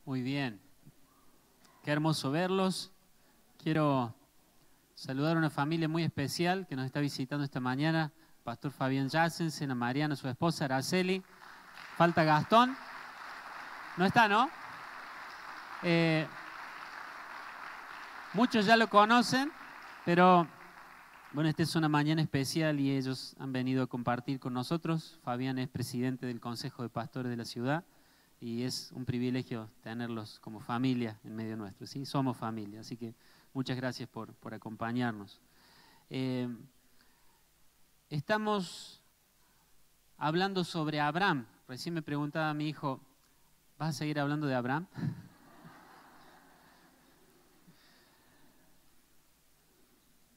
Muy bien, qué hermoso verlos. Quiero saludar a una familia muy especial que nos está visitando esta mañana. Pastor Fabián Yassen, a Mariana, su esposa, Araceli. Falta Gastón. No está, ¿no? Muchos ya lo conocen, pero bueno, esta es una mañana especial y ellos han venido a compartir con nosotros. Fabián es presidente del Consejo de Pastores de la ciudad y es un privilegio tenerlos como familia en medio nuestro, ¿sí? Somos familia, así que muchas gracias por acompañarnos. Estamos hablando sobre Abraham. Recién me preguntaba mi hijo, ¿vas a seguir hablando de Abraham?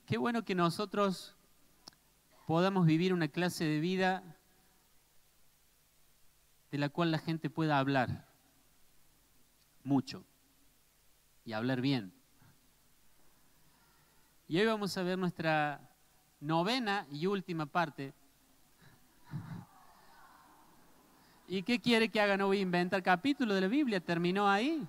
Qué bueno que nosotros podamos vivir una clase de vida de la cual la gente pueda hablar mucho y hablar bien. Y hoy vamos a ver nuestra novena y última parte. ¿Y qué quiere que haga? No voy a inventar capítulo de la Biblia, terminó ahí.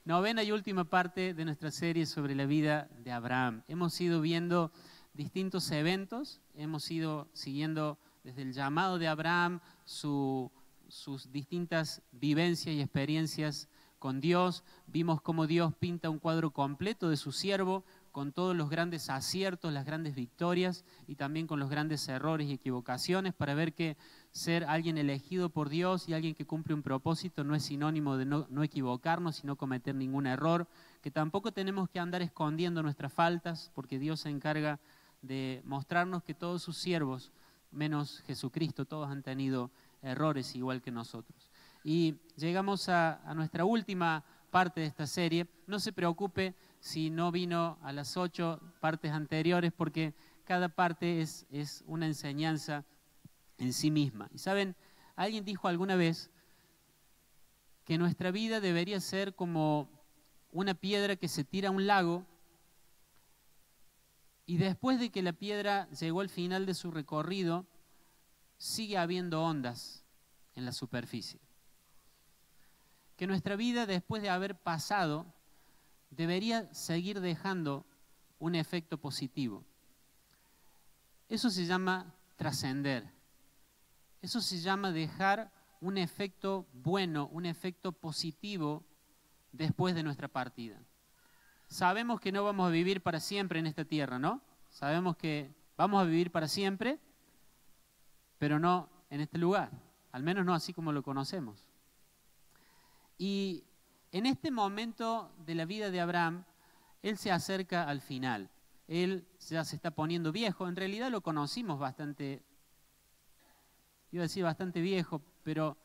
Novena y última parte de nuestra serie sobre la vida de Abraham. Hemos ido viendo distintos eventos, hemos ido siguiendo desde el llamado de Abraham, sus distintas vivencias y experiencias con Dios. Vimos cómo Dios pinta un cuadro completo de su siervo, con todos los grandes aciertos, las grandes victorias y también con los grandes errores y equivocaciones, para ver que ser alguien elegido por Dios y alguien que cumple un propósito no es sinónimo de no equivocarnos, sino cometer ningún error, que tampoco tenemos que andar escondiendo nuestras faltas, porque Dios se encarga de mostrarnos que todos sus siervos, menos Jesucristo, todos han tenido errores igual que nosotros. Y llegamos a nuestra última parte de esta serie. No se preocupe si no vino a las 8 partes anteriores, porque cada parte es una enseñanza en sí misma. Y saben, alguien dijo alguna vez que nuestra vida debería ser como una piedra que se tira a un lago y después de que la piedra llegó al final de su recorrido, sigue habiendo ondas en la superficie. Que nuestra vida, después de haber pasado, debería seguir dejando un efecto positivo. Eso se llama trascender. Eso se llama dejar un efecto bueno, un efecto positivo después de nuestra partida. Sabemos que no vamos a vivir para siempre en esta tierra, ¿no? Sabemos que vamos a vivir para siempre, pero no en este lugar, al menos no así como lo conocemos. Y en este momento de la vida de Abraham, él se acerca al final. Él ya se está poniendo viejo. En realidad lo conocimos bastante, iba a decir bastante viejo, pero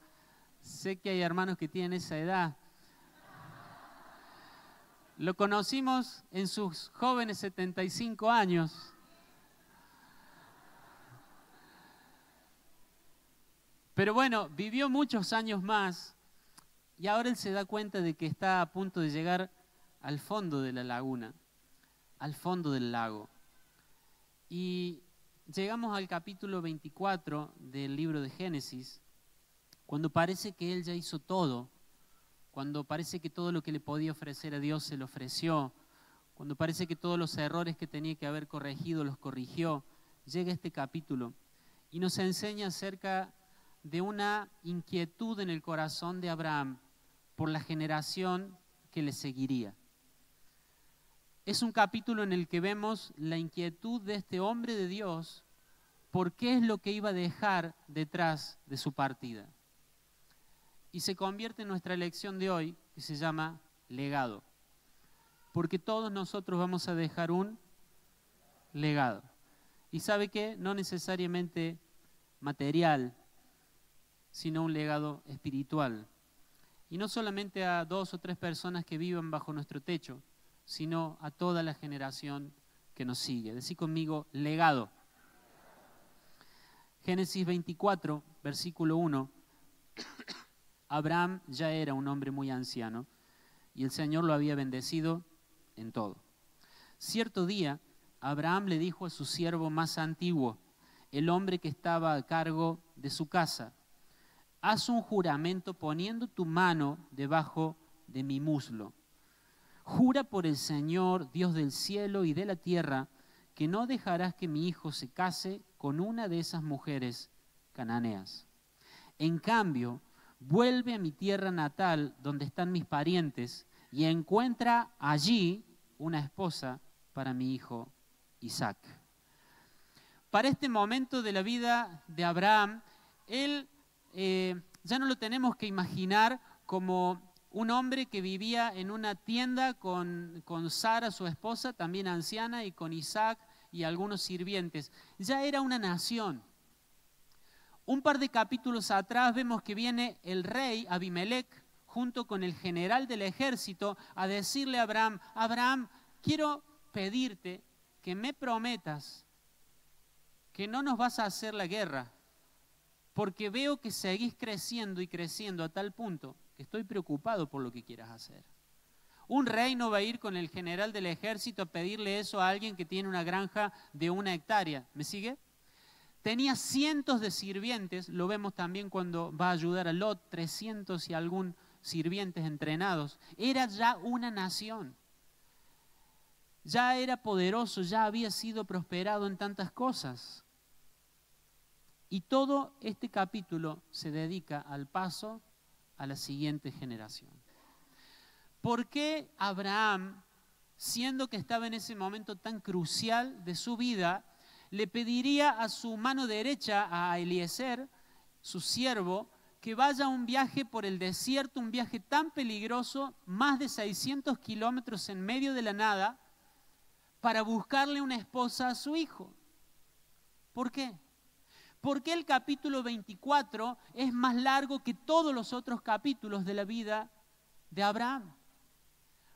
sé que hay hermanos que tienen esa edad. Lo conocimos en sus jóvenes 75 años. Pero bueno, vivió muchos años más. Y ahora él se da cuenta de que está a punto de llegar al fondo de la laguna, al fondo del lago. Y llegamos al capítulo 24 del libro de Génesis, cuando parece que él ya hizo todo, cuando parece que todo lo que le podía ofrecer a Dios se lo ofreció, cuando parece que todos los errores que tenía que haber corregido los corrigió. Llega este capítulo y nos enseña acerca de una inquietud en el corazón de Abraham por la generación que le seguiría. Es un capítulo en el que vemos la inquietud de este hombre de Dios por qué es lo que iba a dejar detrás de su partida. Y se convierte en nuestra lección de hoy, que se llama legado. Porque todos nosotros vamos a dejar un legado. Y ¿sabe qué? No necesariamente material, sino un legado espiritual. Y no solamente a 2 o 3 personas que vivan bajo nuestro techo, sino a toda la generación que nos sigue. Decí conmigo, legado. Génesis 24, versículo 1. Abraham ya era un hombre muy anciano y el Señor lo había bendecido en todo. Cierto día, Abraham le dijo a su siervo más antiguo, el hombre que estaba a cargo de su casa: haz un juramento poniendo tu mano debajo de mi muslo. Jura por el Señor, Dios del cielo y de la tierra, que no dejarás que mi hijo se case con una de esas mujeres cananeas. En cambio, vuelve a mi tierra natal, donde están mis parientes, y encuentra allí una esposa para mi hijo Isaac. Para este momento de la vida de Abraham, él ya no lo tenemos que imaginar como un hombre que vivía en una tienda con Sara, su esposa, también anciana, y con Isaac y algunos sirvientes. Ya era una nación. Un par de capítulos atrás vemos que viene el rey Abimelech junto con el general del ejército a decirle a Abraham: Abraham, quiero pedirte que me prometas que no nos vas a hacer la guerra, porque veo que seguís creciendo y creciendo a tal punto que estoy preocupado por lo que quieras hacer. Un rey no va a ir con el general del ejército a pedirle eso a alguien que tiene una granja de 1 hectárea. ¿Me sigue? Tenía cientos de sirvientes, lo vemos también cuando va a ayudar a Lot, 300 y algún sirvientes entrenados. Era ya una nación. Ya era poderoso, ya había sido prosperado en tantas cosas. Y todo este capítulo se dedica al paso a la siguiente generación. ¿Por qué Abraham, siendo que estaba en ese momento tan crucial de su vida, le pediría a su mano derecha, a Eliezer, su siervo, que vaya a un viaje por el desierto, un viaje tan peligroso, más de 600 kilómetros en medio de la nada, para buscarle una esposa a su hijo? ¿Por qué? Porque el capítulo 24 es más largo que todos los otros capítulos de la vida de Abraham.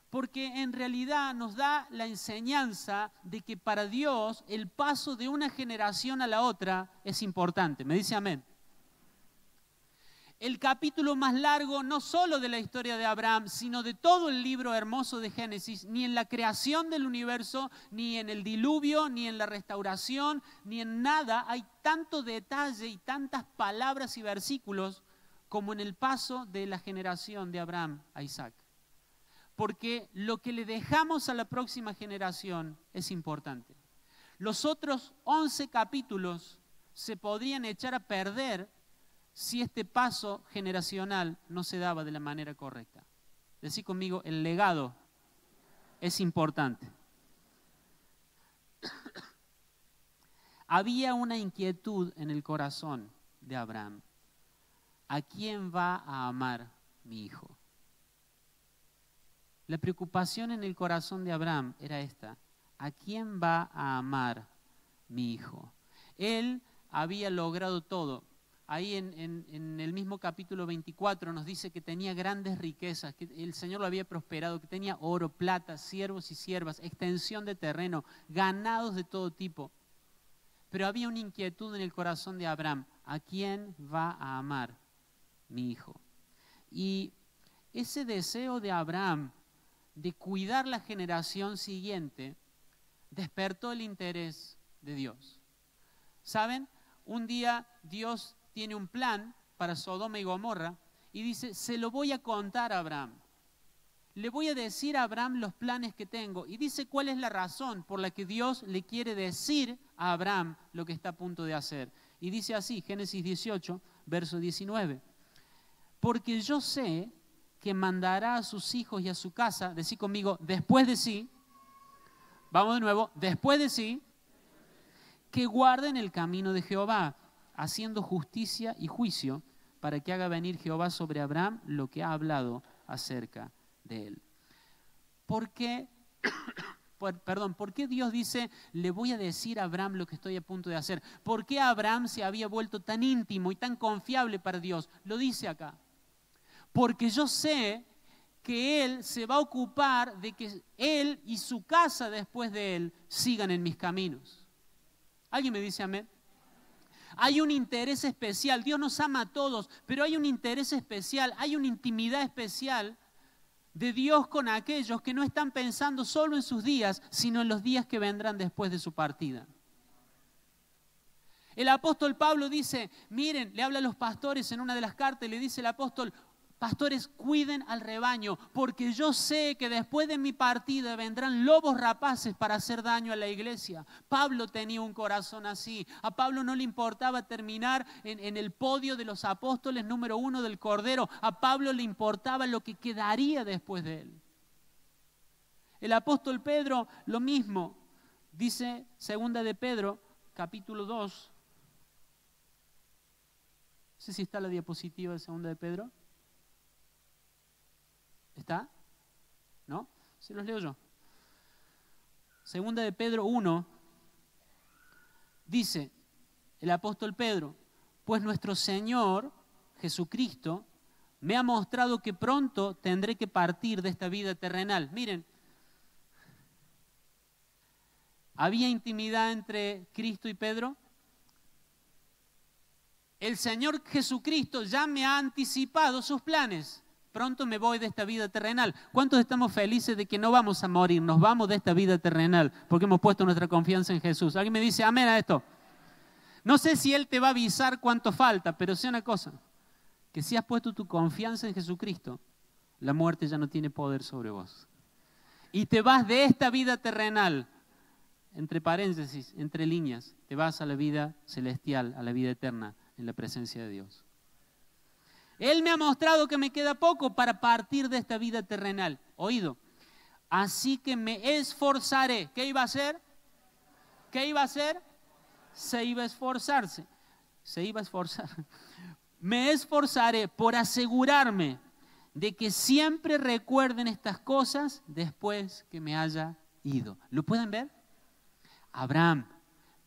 Porque en realidad nos da la enseñanza de que para Dios el paso de una generación a la otra es importante. ¿Me dice amén? El capítulo más largo no solo de la historia de Abraham, sino de todo el libro hermoso de Génesis, ni en la creación del universo, ni en el diluvio, ni en la restauración, ni en nada hay tanto detalle y tantas palabras y versículos como en el paso de la generación de Abraham a Isaac. Porque lo que le dejamos a la próxima generación es importante. Los otros 11 capítulos se podrían echar a perder si este paso generacional no se daba de la manera correcta. Decí conmigo, el legado es importante. Había una inquietud en el corazón de Abraham. ¿A quién va a amar mi hijo? La preocupación en el corazón de Abraham era esta: ¿a quién va a amar mi hijo? Él había logrado todo. Ahí en el mismo capítulo 24 nos dice que tenía grandes riquezas, que el Señor lo había prosperado, que tenía oro, plata, siervos y siervas, extensión de terreno, ganados de todo tipo. Pero había una inquietud en el corazón de Abraham: ¿a quién va a amar mi hijo? Y ese deseo de Abraham de cuidar la generación siguiente despertó el interés de Dios. ¿Saben? Un día Dios tiene un plan para Sodoma y Gomorra y dice: se lo voy a contar a Abraham. Le voy a decir a Abraham los planes que tengo. Y dice cuál es la razón por la que Dios le quiere decir a Abraham lo que está a punto de hacer. Y dice así, Génesis 18, verso 19. Porque yo sé que mandará a sus hijos y a su casa, decí conmigo, después de sí, vamos de nuevo, después de sí, que guarden el camino de Jehová, haciendo justicia y juicio, para que haga venir Jehová sobre Abraham lo que ha hablado acerca de él. ¿Por qué Dios dice, le voy a decir a Abraham lo que estoy a punto de hacer? ¿Por qué Abraham se había vuelto tan íntimo y tan confiable para Dios? Lo dice acá. Porque yo sé que Él se va a ocupar de que Él y su casa después de Él sigan en mis caminos. ¿Alguien me dice amén? Hay un interés especial. Dios nos ama a todos, pero hay un interés especial, hay una intimidad especial de Dios con aquellos que no están pensando solo en sus días, sino en los días que vendrán después de su partida. El apóstol Pablo dice, miren, le habla a los pastores en una de las cartas y le dice el apóstol, pastores, cuiden al rebaño, porque yo sé que después de mi partida vendrán lobos rapaces para hacer daño a la iglesia. Pablo tenía un corazón así. A Pablo no le importaba terminar en el podio de los apóstoles número 1 del Cordero. A Pablo le importaba lo que quedaría después de él. El apóstol Pedro, lo mismo, dice segunda de Pedro, capítulo 2. No sé si está la diapositiva de segunda de Pedro. ¿Está? ¿No? Se los leo yo. Segunda de Pedro 1, dice el apóstol Pedro, pues nuestro Señor Jesucristo me ha mostrado que pronto tendré que partir de esta vida terrenal. Miren, ¿había intimidad entre Cristo y Pedro? El Señor Jesucristo ya me ha anticipado sus planes. Pronto me voy de esta vida terrenal. ¿Cuántos estamos felices de que no vamos a morir? Nos vamos de esta vida terrenal porque hemos puesto nuestra confianza en Jesús. ¿Alguien me dice amén a esto? No sé si Él te va a avisar cuánto falta, pero sé una cosa, que si has puesto tu confianza en Jesucristo, la muerte ya no tiene poder sobre vos. Y te vas de esta vida terrenal, entre paréntesis, entre líneas, te vas a la vida celestial, a la vida eterna, en la presencia de Dios. Él me ha mostrado que me queda poco para partir de esta vida terrenal. Oído. Así que me esforzaré. ¿Qué iba a hacer? ¿Qué iba a hacer? Se iba a esforzarse. Se iba a esforzar. Me esforzaré por asegurarme de que siempre recuerden estas cosas después que me haya ido. ¿Lo pueden ver? Abraham,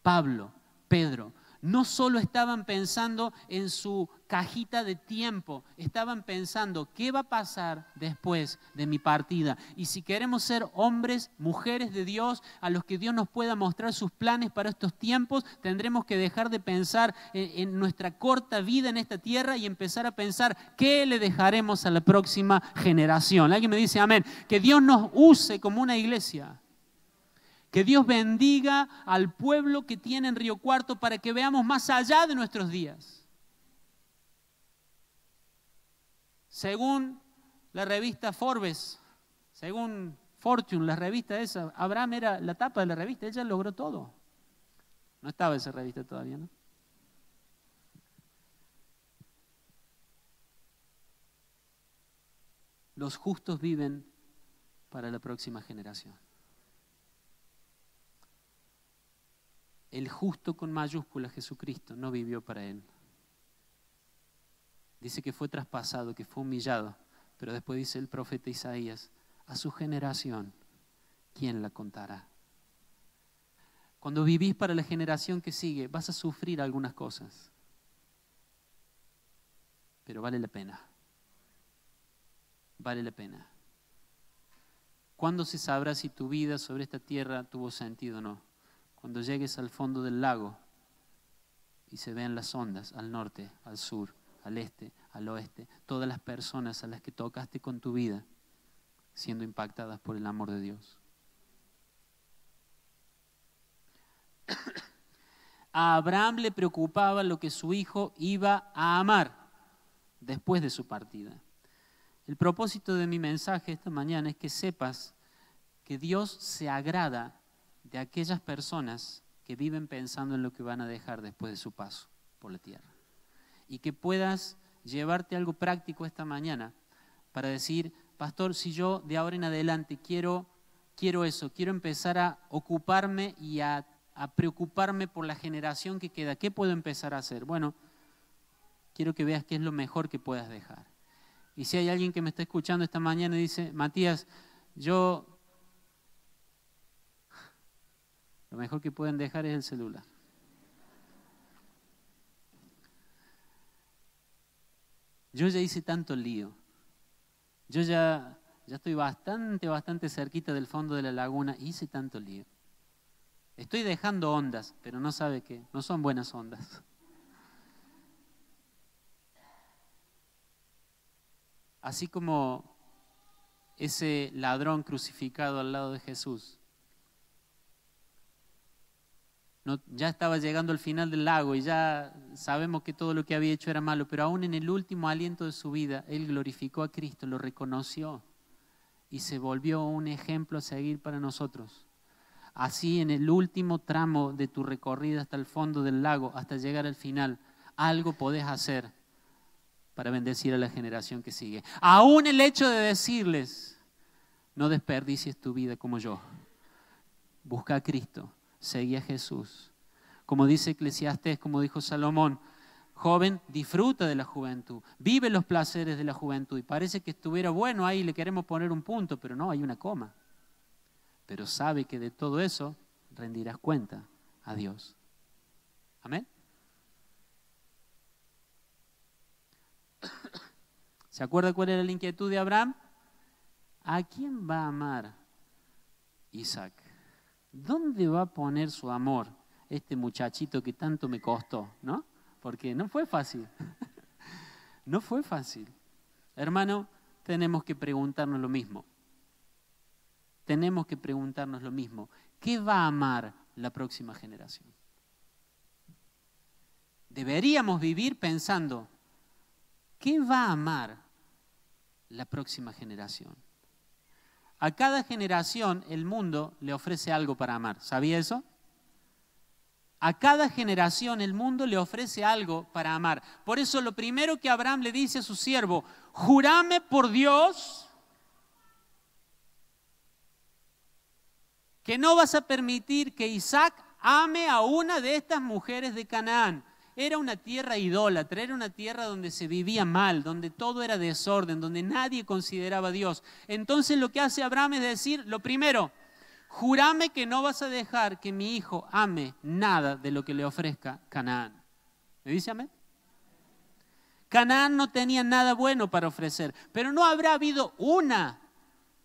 Pablo, Pedro, no solo estaban pensando en su cajita de tiempo, estaban pensando qué va a pasar después de mi partida. Y si queremos ser hombres, mujeres de Dios, a los que Dios nos pueda mostrar sus planes para estos tiempos, tendremos que dejar de pensar en nuestra corta vida en esta tierra y empezar a pensar qué le dejaremos a la próxima generación. Alguien me dice amén. Que Dios nos use como una iglesia. Que Dios bendiga al pueblo que tiene en Río Cuarto para que veamos más allá de nuestros días. Según la revista Forbes, según Fortune, la revista esa, Abraham era la tapa de la revista, ella logró todo. No estaba esa revista todavía, ¿no? Los justos viven para la próxima generación. El justo con mayúscula, Jesucristo, no vivió para él. Dice que fue traspasado, que fue humillado, pero después dice el profeta Isaías, a su generación, ¿quién la contará? Cuando vivís para la generación que sigue, vas a sufrir algunas cosas, pero vale la pena. Vale la pena. ¿Cuándo se sabrá si tu vida sobre esta tierra tuvo sentido o no? Cuando llegues al fondo del lago y se vean las ondas al norte, al sur, al este, al oeste, todas las personas a las que tocaste con tu vida siendo impactadas por el amor de Dios. A Abraham le preocupaba lo que su hijo iba a amar después de su partida. El propósito de mi mensaje esta mañana es que sepas que Dios se agrada de aquellas personas que viven pensando en lo que van a dejar después de su paso por la tierra. Y que puedas llevarte algo práctico esta mañana para decir, pastor, si yo de ahora en adelante quiero eso, quiero empezar a ocuparme y a preocuparme por la generación que queda, ¿qué puedo empezar a hacer? Bueno, quiero que veas qué es lo mejor que puedas dejar. Y si hay alguien que me está escuchando esta mañana y dice, Matías, lo mejor que pueden dejar es el celular. Yo ya hice tanto lío. Yo ya estoy bastante cerquita del fondo de la laguna. Hice tanto lío. Estoy dejando ondas, pero no sabe qué. No son buenas ondas. Así como ese ladrón crucificado al lado de Jesús ya estaba llegando al final del lago y ya sabemos que todo lo que había hecho era malo, pero aún en el último aliento de su vida, él glorificó a Cristo, lo reconoció y se volvió un ejemplo a seguir para nosotros. Así en el último tramo de tu recorrida hasta el fondo del lago, hasta llegar al final, algo podés hacer para bendecir a la generación que sigue. Aún el hecho de decirles, no desperdicies tu vida como yo. Busca a Cristo, seguí a Jesús. Como dice Eclesiastés, como dijo Salomón, joven, disfruta de la juventud, vive los placeres de la juventud. Y parece que estuviera bueno ahí, le queremos poner un punto, pero no, hay una coma. Pero sabe que de todo eso rendirás cuenta a Dios. Amén. ¿Se acuerda cuál era la inquietud de Abraham? ¿A quién va a amar Isaac? ¿Dónde va a poner su amor este muchachito que tanto me costó? ¿No? Porque no fue fácil. No fue fácil. Hermano, tenemos que preguntarnos lo mismo. Tenemos que preguntarnos lo mismo. ¿Qué va a amar la próxima generación? Deberíamos vivir pensando, ¿qué va a amar la próxima generación? A cada generación el mundo le ofrece algo para amar. ¿Sabía eso? A cada generación el mundo le ofrece algo para amar. Por eso lo primero que Abraham le dice a su siervo, jurame por Dios que no vas a permitir que Isaac ame a una de estas mujeres de Canaán. Era una tierra idólatra, era una tierra donde se vivía mal, donde todo era desorden, donde nadie consideraba a Dios. Entonces lo que hace Abraham es decir, lo primero, jurame que no vas a dejar que mi hijo ame nada de lo que le ofrezca Canaán. ¿Me dice amén? Canaán no tenía nada bueno para ofrecer, pero no habrá habido una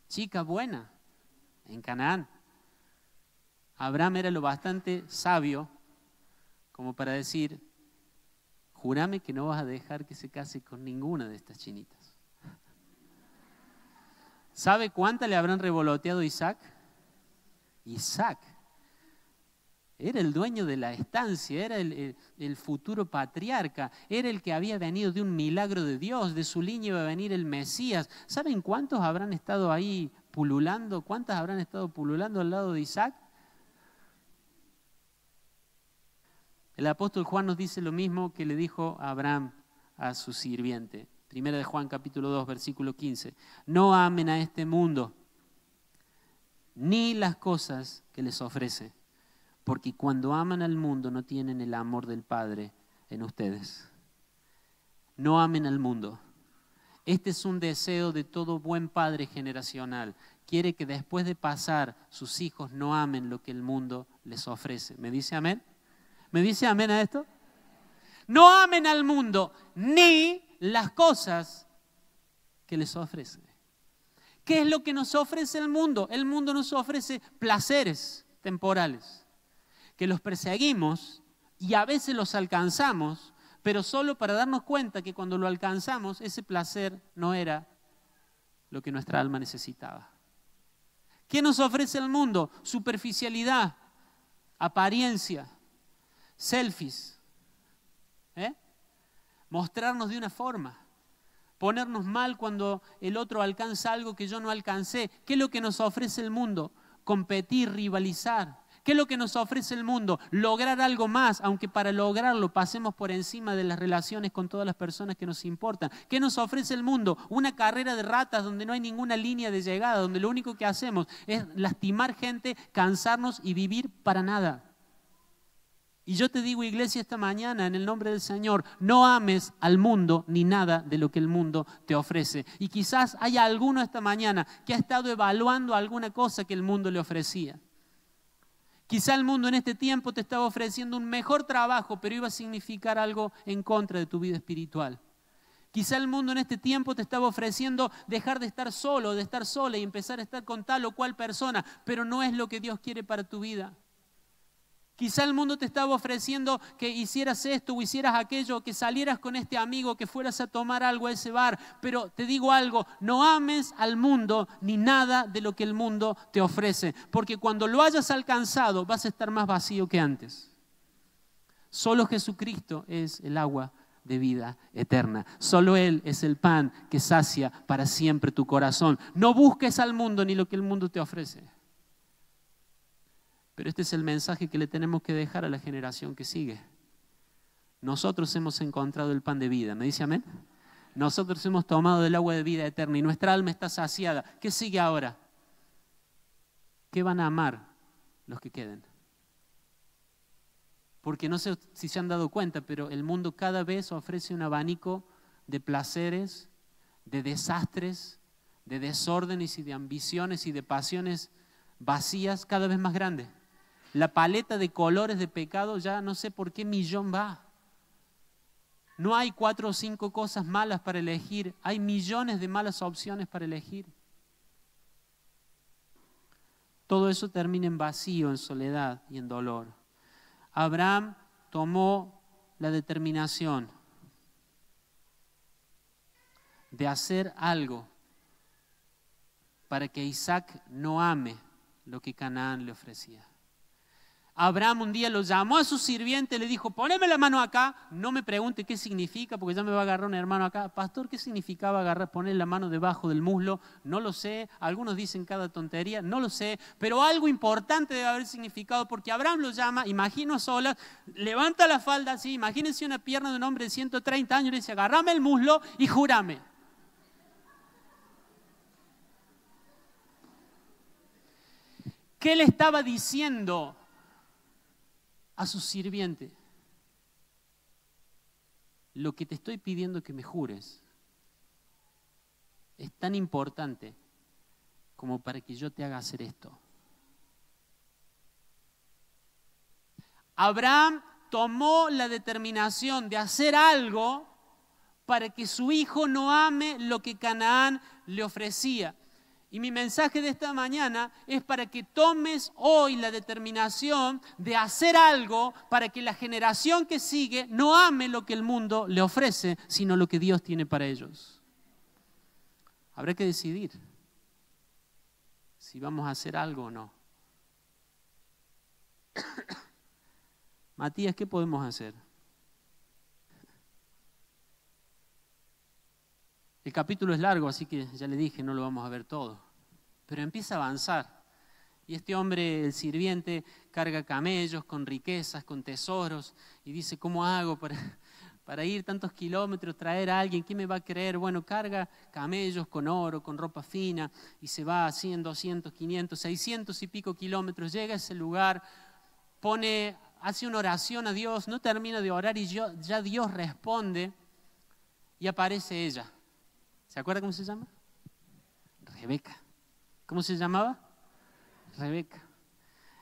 chica buena en Canaán. Abraham era lo bastante sabio como para decir, jurame que no vas a dejar que se case con ninguna de estas chinitas. ¿Sabe cuánta le habrán revoloteado a Isaac? Isaac era el dueño de la estancia, era el futuro patriarca, era el que había venido de un milagro de Dios, de su línea iba a venir el Mesías. ¿Saben cuántos habrán estado ahí pululando? ¿Cuántas habrán estado pululando al lado de Isaac? El apóstol Juan nos dice lo mismo que le dijo a Abraham a su sirviente. Primera de Juan capítulo 2 versículo 15. No amen a este mundo ni las cosas que les ofrece, porque cuando aman al mundo no tienen el amor del Padre en ustedes. No amen al mundo. Este es un deseo de todo buen padre generacional. Quiere que después de pasar sus hijos no amen lo que el mundo les ofrece. ¿Me dice amén? ¿Me dice amén a esto? No amen al mundo ni las cosas que les ofrece. ¿Qué es lo que nos ofrece el mundo? El mundo nos ofrece placeres temporales, que los perseguimos y a veces los alcanzamos, pero solo para darnos cuenta que cuando lo alcanzamos, ese placer no era lo que nuestra alma necesitaba. ¿Qué nos ofrece el mundo? Superficialidad, apariencia, selfies, mostrarnos de una forma, ponernos mal cuando el otro alcanza algo que yo no alcancé. ¿Qué es lo que nos ofrece el mundo? Competir, rivalizar. ¿Qué es lo que nos ofrece el mundo? Lograr algo más, aunque para lograrlo pasemos por encima de las relaciones con todas las personas que nos importan. ¿Qué nos ofrece el mundo? Una carrera de ratas donde no hay ninguna línea de llegada, donde lo único que hacemos es lastimar gente, cansarnos y vivir para nada. Y yo te digo, iglesia, esta mañana, en el nombre del Señor, no ames al mundo ni nada de lo que el mundo te ofrece. Y quizás haya alguno esta mañana que ha estado evaluando alguna cosa que el mundo le ofrecía. Quizá el mundo en este tiempo te estaba ofreciendo un mejor trabajo, pero iba a significar algo en contra de tu vida espiritual. Quizá el mundo en este tiempo te estaba ofreciendo dejar de estar solo, de estar sola y empezar a estar con tal o cual persona, pero no es lo que Dios quiere para tu vida. Quizá el mundo te estaba ofreciendo que hicieras esto o hicieras aquello, que salieras con este amigo, que fueras a tomar algo a ese bar. Pero te digo algo, no ames al mundo ni nada de lo que el mundo te ofrece. Porque cuando lo hayas alcanzado vas a estar más vacío que antes. Solo Jesucristo es el agua de vida eterna. Solo Él es el pan que sacia para siempre tu corazón. No busques al mundo ni lo que el mundo te ofrece. Pero este es el mensaje que le tenemos que dejar a la generación que sigue. Nosotros hemos encontrado el pan de vida. ¿Me dice amén? Nosotros hemos tomado del agua de vida eterna y nuestra alma está saciada. ¿Qué sigue ahora? ¿Qué van a amar los que queden? Porque no sé si se han dado cuenta, pero el mundo cada vez ofrece un abanico de placeres, de desastres, de desórdenes y de ambiciones y de pasiones vacías cada vez más grande. La paleta de colores de pecado ya no sé por qué millón va. No hay 4 o 5 cosas malas para elegir, hay millones de malas opciones para elegir. Todo eso termina en vacío, en soledad y en dolor. Abraham tomó la determinación de hacer algo para que Isaac no ame lo que Canaán le ofrecía. Abraham un día lo llamó a su sirviente y le dijo, poneme la mano acá. No me pregunte qué significa, porque ya me va a agarrar un hermano acá. Pastor, ¿qué significaba poner la mano debajo del muslo? No lo sé. Algunos dicen cada tontería, no lo sé. Pero algo importante debe haber significado, porque Abraham lo llama, imagino a solas, levanta la falda así, imagínense una pierna de un hombre de 130 años y le dice, agárrame el muslo y júrame. ¿Qué le estaba diciendo a su sirviente? Lo que te estoy pidiendo que me jures es tan importante como para que yo te haga hacer esto. Abraham tomó la determinación de hacer algo para que su hijo no ame lo que Canaán le ofrecía. Y mi mensaje de esta mañana es para que tomes hoy la determinación de hacer algo para que la generación que sigue no ame lo que el mundo le ofrece, sino lo que Dios tiene para ellos. Habrá que decidir si vamos a hacer algo o no. Matías, ¿qué podemos hacer? El capítulo es largo, así que ya le dije, no lo vamos a ver todo. Pero empieza a avanzar. Y este hombre, el sirviente, carga camellos con riquezas, con tesoros. Y dice, ¿cómo hago para ir tantos kilómetros, traer a alguien? ¿Quién me va a creer? Bueno, carga camellos con oro, con ropa fina. Y se va a 100, 200, 500, 600 y pico kilómetros. Llega a ese lugar, hace una oración a Dios. No termina de orar y ya Dios responde. Y aparece ella. ¿Se acuerda cómo se llama? Rebeca. ¿Cómo se llamaba? Rebeca.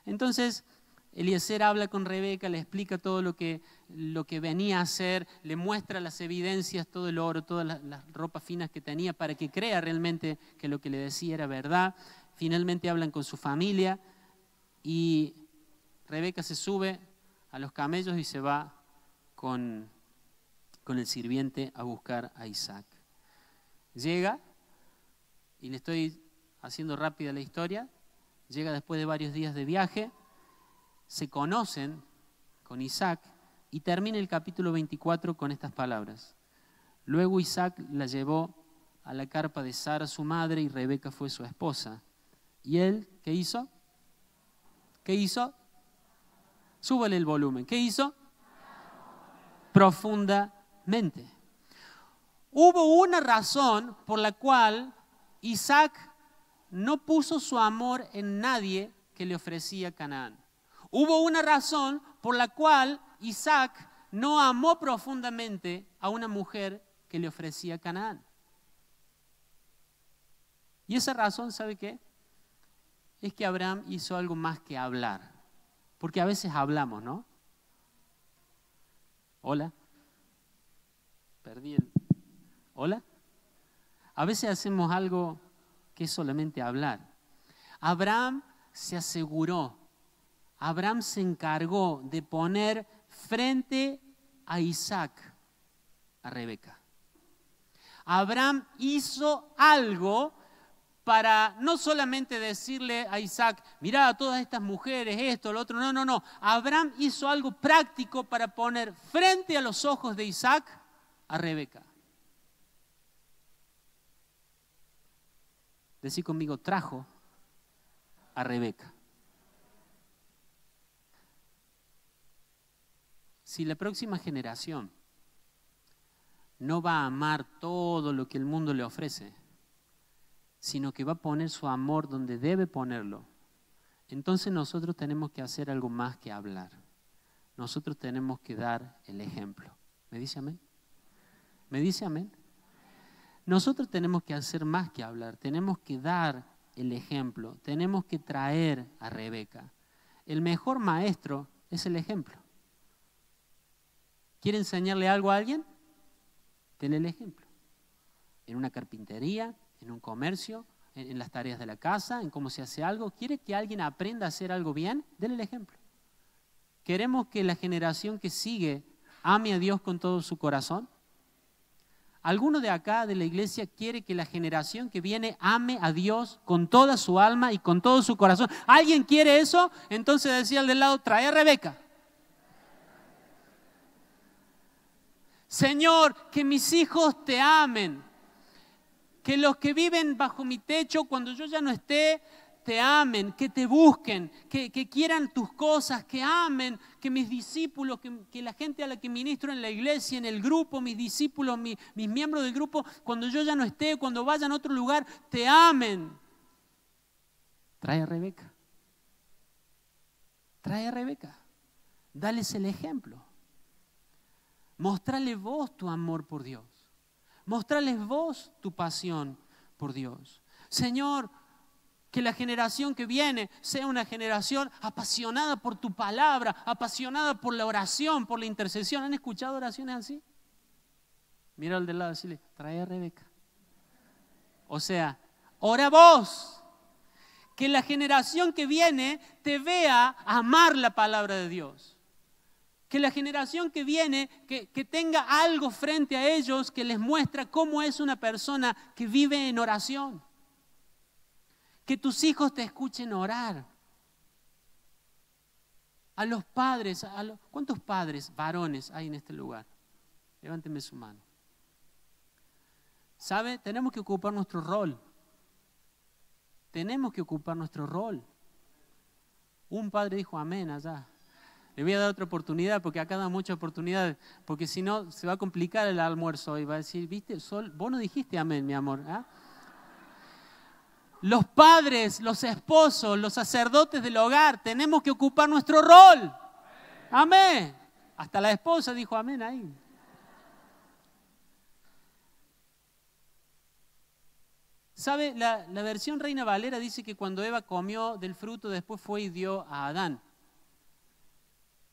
Entonces, Eliezer habla con Rebeca, le explica todo lo que venía a hacer, le muestra las evidencias, todo el oro, todas las ropas finas que tenía para que crea realmente que lo que le decía era verdad. Finalmente hablan con su familia y Rebeca se sube a los camellos y se va con el sirviente a buscar a Isaac. Llega, y le estoy haciendo rápida la historia, llega después de varios días de viaje, se conocen con Isaac y termina el capítulo 24 con estas palabras. Luego Isaac la llevó a la carpa de Sara, su madre, y Rebeca fue su esposa. ¿Y él qué hizo? ¿Qué hizo? Súbale el volumen. ¿Qué hizo? Profundamente. Hubo una razón por la cual Isaac no puso su amor en nadie que le ofrecía Canaán. Hubo una razón por la cual Isaac no amó profundamente a una mujer que le ofrecía Canaán. Y esa razón, ¿sabe qué? Es que Abraham hizo algo más que hablar. Porque a veces hablamos, ¿no? Hola. Perdí el... ¿Hola? A veces hacemos algo que es solamente hablar. Abraham se aseguró, Abraham se encargó de poner frente a Isaac a Rebeca. Abraham hizo algo para no solamente decirle a Isaac, mirá, todas estas mujeres, esto, lo otro. No. Abraham hizo algo práctico para poner frente a los ojos de Isaac a Rebeca. Decí conmigo, trajo a Rebeca. Si la próxima generación no va a amar todo lo que el mundo le ofrece, sino que va a poner su amor donde debe ponerlo, entonces nosotros tenemos que hacer algo más que hablar. Nosotros tenemos que dar el ejemplo. ¿Me dice amén? ¿Me dice amén? Nosotros tenemos que hacer más que hablar, tenemos que dar el ejemplo, tenemos que traer a Rebeca. El mejor maestro es el ejemplo. ¿Quiere enseñarle algo a alguien? Denle el ejemplo. En una carpintería, en un comercio, en las tareas de la casa, en cómo se hace algo. ¿Quiere que alguien aprenda a hacer algo bien? Denle el ejemplo. ¿Queremos que la generación que sigue ame a Dios con todo su corazón? ¿Alguno de acá, de la iglesia, quiere que la generación que viene ame a Dios con toda su alma y con todo su corazón? ¿Alguien quiere eso? Entonces decía al del lado, trae a Rebeca. Señor, que mis hijos te amen. Que los que viven bajo mi techo, cuando yo ya no esté, te amen, que te busquen, que quieran tus cosas, que amen, que mis discípulos, que la gente a la que ministro en la iglesia, en el grupo, mis discípulos, mis miembros del grupo, cuando yo ya no esté, cuando vayan a otro lugar, te amen. Trae a Rebeca. Trae a Rebeca. Dales el ejemplo. Mostrale vos tu amor por Dios. Mostrales vos tu pasión por Dios. Señor, que la generación que viene sea una generación apasionada por tu palabra, apasionada por la oración, por la intercesión. ¿Han escuchado oraciones así? Mira al del lado y decirle, trae a Rebeca. O sea, ora vos. Que la generación que viene te vea amar la palabra de Dios. Que la generación que viene, que tenga algo frente a ellos que les muestra cómo es una persona que vive en oración. Que tus hijos te escuchen orar. A los padres, ¿cuántos padres varones hay en este lugar? Levánteme su mano. ¿Sabe? Tenemos que ocupar nuestro rol. Tenemos que ocupar nuestro rol. Un padre dijo amén allá. Le voy a dar otra oportunidad porque acá da muchas oportunidades, porque si no se va a complicar el almuerzo y va a decir, viste, Sol, vos no dijiste amén, mi amor. ¿Ah? Los padres, los esposos, los sacerdotes del hogar, tenemos que ocupar nuestro rol. Amén. Hasta la esposa dijo amén ahí. ¿Sabe? La versión Reina Valera dice que cuando Eva comió del fruto, después fue y dio a Adán.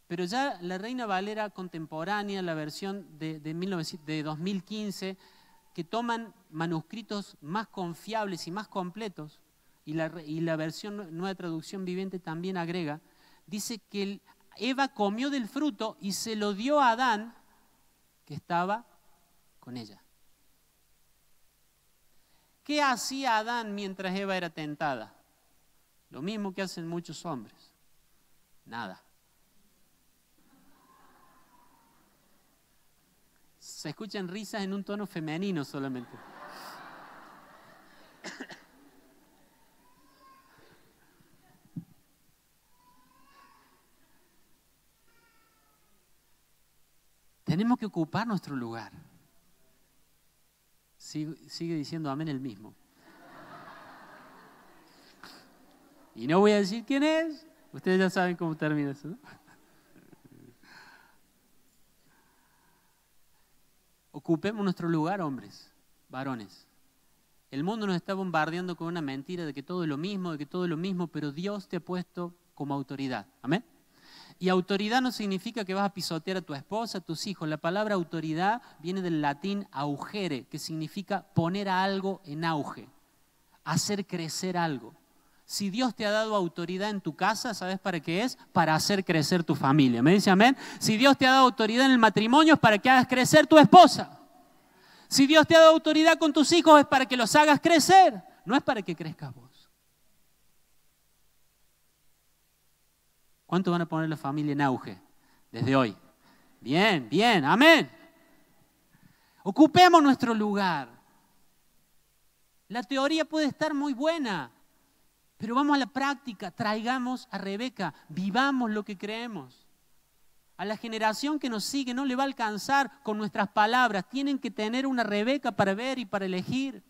Pero ya la Reina Valera contemporánea, la versión de 2015, que toman manuscritos más confiables y más completos, y la versión Nueva Traducción Viviente también agrega, dice que Eva comió del fruto y se lo dio a Adán, que estaba con ella. ¿Qué hacía Adán mientras Eva era tentada? Lo mismo que hacen muchos hombres. Nada. Se escuchan risas en un tono femenino solamente. Tenemos que ocupar nuestro lugar. Sigue diciendo amén el mismo. Y no voy a decir quién es. Ustedes ya saben cómo termina eso, ¿no? Ocupemos nuestro lugar, hombres, varones. El mundo nos está bombardeando con una mentira de que todo es lo mismo, pero Dios te ha puesto como autoridad. ¿Amén? Y autoridad no significa que vas a pisotear a tu esposa, a tus hijos. La palabra autoridad viene del latín augere, que significa poner a algo en auge, hacer crecer algo. Si Dios te ha dado autoridad en tu casa, ¿sabes para qué es? Para hacer crecer tu familia. ¿Me dice amén? Si Dios te ha dado autoridad en el matrimonio, es para que hagas crecer tu esposa. Si Dios te ha dado autoridad con tus hijos, es para que los hagas crecer. no es para que crezcas vos. ¿Cuánto van a poner la familia en auge desde hoy? Bien, bien, amén. Ocupemos nuestro lugar. La teoría puede estar muy buena, pero vamos a la práctica, traigamos a Rebeca, vivamos lo que creemos. A la generación que nos sigue no le va a alcanzar con nuestras palabras, tienen que tener una Rebeca para ver y para elegir.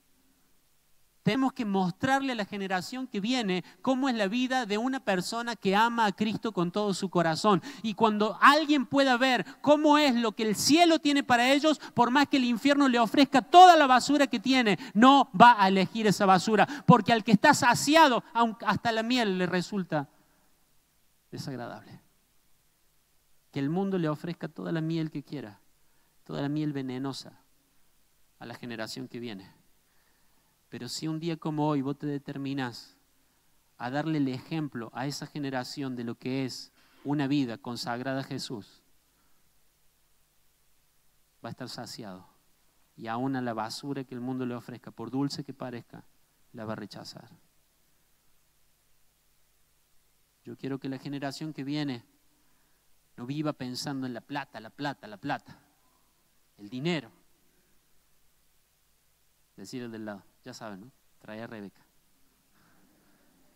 Tenemos que mostrarle a la generación que viene cómo es la vida de una persona que ama a Cristo con todo su corazón. Y cuando alguien pueda ver cómo es lo que el cielo tiene para ellos, por más que el infierno le ofrezca toda la basura que tiene, no va a elegir esa basura. Porque al que está saciado, hasta la miel le resulta desagradable. Que el mundo le ofrezca toda la miel que quiera, toda la miel venenosa a la generación que viene. Pero si un día como hoy vos te determinás a darle el ejemplo a esa generación de lo que es una vida consagrada a Jesús, va a estar saciado. Y aún a la basura que el mundo le ofrezca, por dulce que parezca, la va a rechazar. Yo quiero que la generación que viene no viva pensando en la plata, la plata, la plata, el dinero. Decir el del lado, ya saben, ¿no? Trae a Rebeca.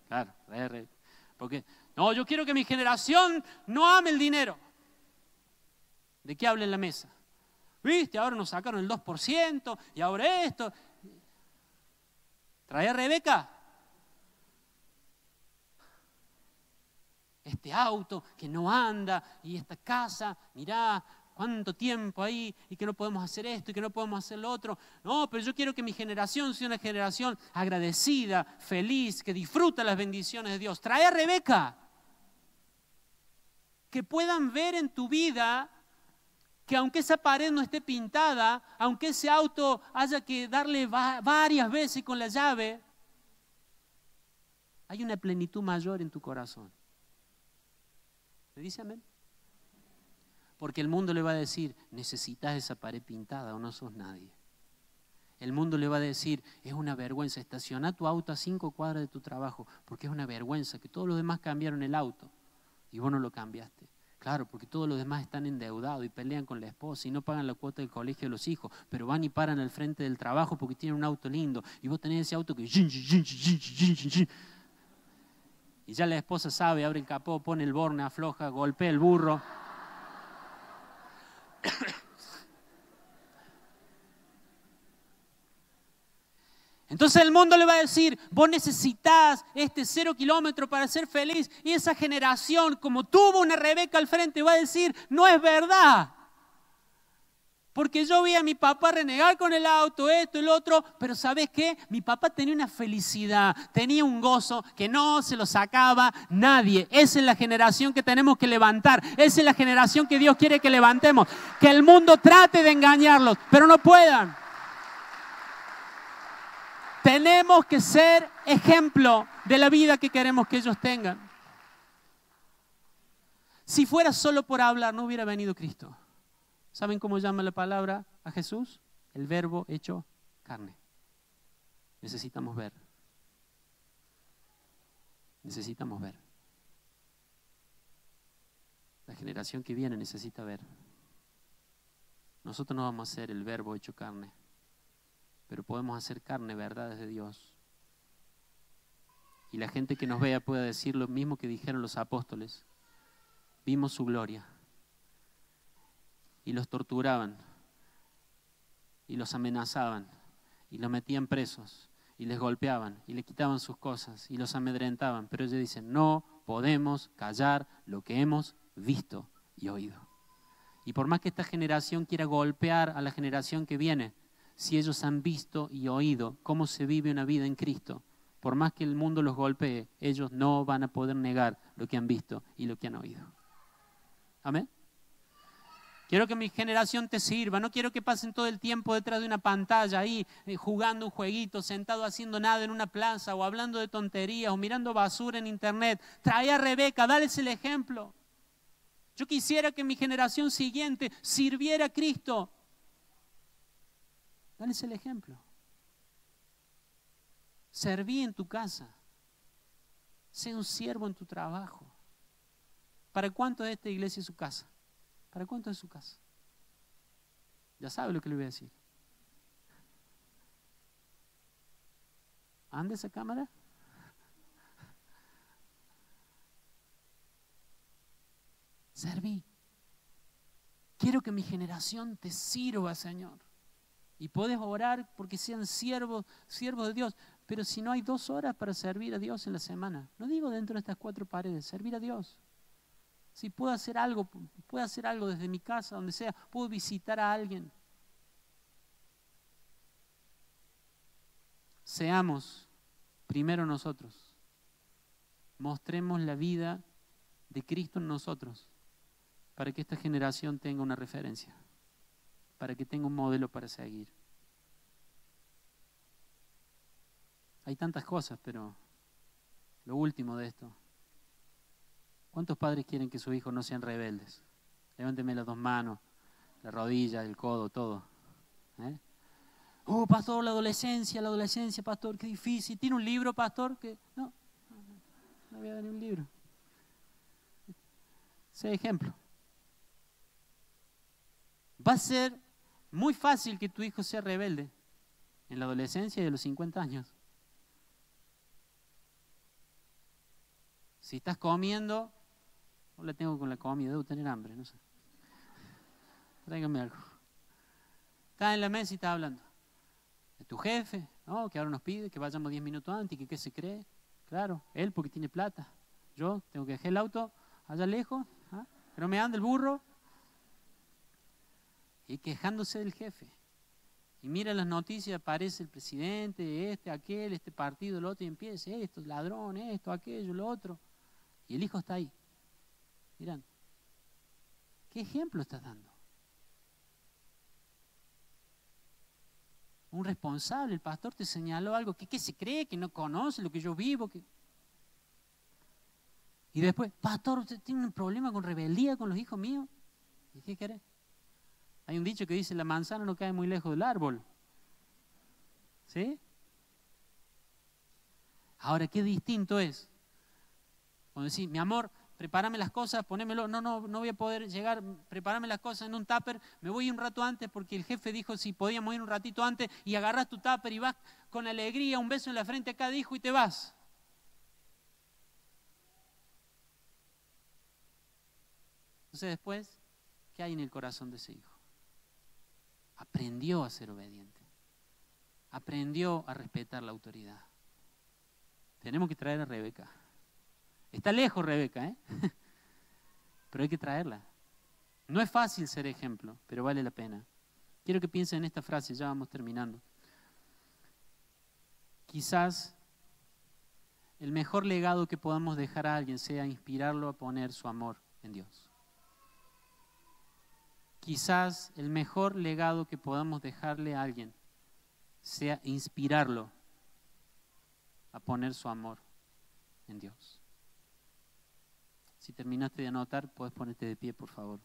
Claro, trae a Rebeca. Porque, no, yo quiero que mi generación no ame el dinero. ¿De qué habla en la mesa? ¿Viste? Ahora nos sacaron el 2% y ahora esto. Trae a Rebeca. Este auto que no anda y esta casa, mirá, cuánto tiempo ahí y que no podemos hacer esto y que no podemos hacer lo otro. No, pero yo quiero que mi generación sea una generación agradecida, feliz, que disfruta las bendiciones de Dios. Trae a Rebeca. Que puedan ver en tu vida que aunque esa pared no esté pintada, aunque ese auto haya que darle varias veces con la llave, hay una plenitud mayor en tu corazón. ¿Me dice amén? Porque el mundo le va a decir, necesitas esa pared pintada o no sos nadie. El mundo le va a decir, es una vergüenza, estaciona tu auto a 5 cuadras de tu trabajo, porque es una vergüenza que todos los demás cambiaron el auto y vos no lo cambiaste. Claro, porque todos los demás están endeudados y pelean con la esposa y no pagan la cuota del colegio de los hijos, pero van y paran al frente del trabajo porque tienen un auto lindo y vos tenés ese auto que... Y ya la esposa sabe, abre el capó, pone el borne, afloja, golpea el burro. Entonces el mundo le va a decir, vos necesitas 0 kilómetros para ser feliz. Y esa generación, como tuvo una Rebeca al frente, va a decir, no es verdad. Porque yo vi a mi papá renegar con el auto, esto y lo otro, pero ¿sabes qué? Mi papá tenía una felicidad, tenía un gozo que no se lo sacaba nadie. Esa es la generación que tenemos que levantar, esa es la generación que Dios quiere que levantemos. Que el mundo trate de engañarlos, pero no puedan. Tenemos que ser ejemplo de la vida que queremos que ellos tengan. Si fuera solo por hablar, no hubiera venido Cristo. ¿Saben cómo llama la palabra a Jesús? El verbo hecho carne. Necesitamos ver. Necesitamos ver. La generación que viene necesita ver. Nosotros no vamos a ser el verbo hecho carne, pero podemos hacer carne verdades de Dios. Y la gente que nos vea pueda decir lo mismo que dijeron los apóstoles. Vimos su gloria. Y los torturaban, y los amenazaban, y los metían presos, y les golpeaban, y le quitaban sus cosas, y los amedrentaban. Pero ellos dicen, no podemos callar lo que hemos visto y oído. Y por más que esta generación quiera golpear a la generación que viene, si ellos han visto y oído cómo se vive una vida en Cristo, por más que el mundo los golpee, ellos no van a poder negar lo que han visto y lo que han oído. Amén. Quiero que mi generación te sirva, no quiero que pasen todo el tiempo detrás de una pantalla ahí, jugando un jueguito, sentado haciendo nada en una plaza o hablando de tonterías o mirando basura en internet. Trae a Rebeca, dales el ejemplo. Yo quisiera que mi generación siguiente sirviera a Cristo. Dales el ejemplo. Serví en tu casa. Sé un siervo en tu trabajo. ¿Para cuánto es esta iglesia su casa? ¿Para cuánto es su casa? Ya sabe lo que le voy a decir. ¿Anda esa cámara? Serví. Quiero que mi generación te sirva, Señor. Y puedes orar porque sean siervos de Dios. Pero si no hay 2 horas para servir a Dios en la semana, no digo dentro de estas 4 paredes, servir a Dios. Si puedo hacer algo desde mi casa, donde sea, puedo visitar a alguien. Seamos primero nosotros. Mostremos la vida de Cristo en nosotros para que esta generación tenga una referencia, para que tenga un modelo para seguir. Hay tantas cosas, pero lo último de esto. ¿Cuántos padres quieren que sus hijos no sean rebeldes? Levánteme las 2 manos, la rodilla, el codo, todo. Oh, pastor, la adolescencia, pastor, qué difícil. ¿Tiene un libro, pastor? No voy a dar ni un libro. Sé ejemplo. Va a ser muy fácil que tu hijo sea rebelde en la adolescencia y a los 50 años. Si estás comiendo, no la tengo con la comida, debo tener hambre, no sé. Tráigame algo. Estás en la mesa y estás hablando de tu jefe, ¿no? Que ahora nos pide que vayamos 10 minutos antes y que qué se cree. Claro, él porque tiene plata. Yo tengo que dejar el auto allá lejos, que no me ande el burro. Y quejándose del jefe. Y mira las noticias, aparece el presidente, aquel, este partido, el otro, y empieza esto, ladrón, esto, aquello, lo otro. Y el hijo está ahí. Miran, ¿qué ejemplo estás dando? Un responsable, el pastor te señaló algo, ¿qué se cree? Que no conoce lo que yo vivo. Y después, pastor, ¿usted tiene un problema con rebeldía con los hijos míos? ¿Y qué querés? Hay un dicho que dice, la manzana no cae muy lejos del árbol. ¿Sí? Ahora, qué distinto es. Cuando decís, mi amor, prepárame las cosas, ponémelo. No voy a poder llegar, prepárame las cosas en un tupper. Me voy un rato antes porque el jefe dijo si podíamos ir un ratito antes y agarras tu tupper y vas con alegría, un beso en la frente acá, dijo, y te vas. Entonces después, ¿qué hay en el corazón de ese hijo? Aprendió a ser obediente. Aprendió a respetar la autoridad. Tenemos que traer a Rebeca. Está lejos Rebeca, pero hay que traerla. No es fácil ser ejemplo, pero vale la pena. Quiero que piensen en esta frase, ya vamos terminando. Quizás el mejor legado que podamos dejar a alguien sea inspirarlo a poner su amor en Dios. Quizás el mejor legado que podamos dejarle a alguien sea inspirarlo a poner su amor en Dios. Si terminaste de anotar, puedes ponerte de pie, por favor.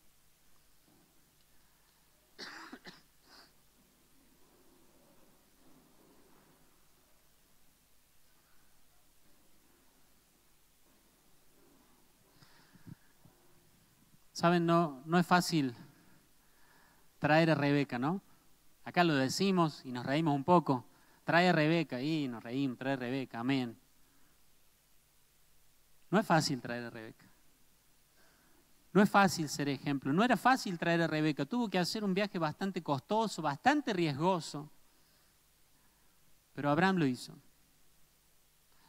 Saben, no es fácil traer a Rebeca, ¿no? Acá lo decimos y nos reímos un poco. Trae a Rebeca y nos reímos, trae a Rebeca, amén. No es fácil traer a Rebeca. No es fácil ser ejemplo. No era fácil traer a Rebeca. Tuvo que hacer un viaje bastante costoso, bastante riesgoso. Pero Abraham lo hizo.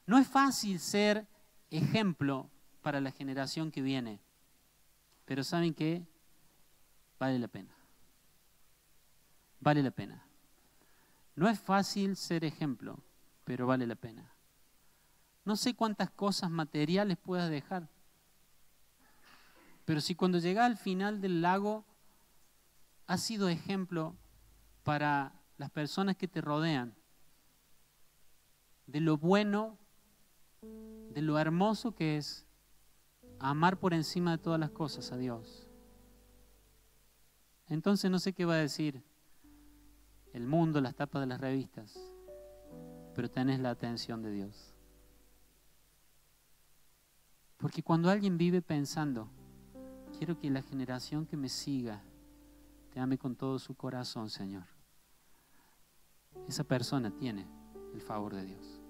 No es fácil ser ejemplo para la generación que viene. Pero ¿saben qué? Vale la pena. Vale la pena. No es fácil ser ejemplo, pero vale la pena. No sé cuántas cosas materiales puedas dejar. Pero si cuando llegas al final del lago has sido ejemplo para las personas que te rodean, de lo bueno, de lo hermoso que es amar por encima de todas las cosas a Dios. Entonces no sé qué va a decir el mundo, las tapas de las revistas. pero tenés la atención de Dios. Porque cuando alguien vive pensando, quiero que la generación que me siga te ame con todo su corazón, Señor, esa persona tiene el favor de Dios.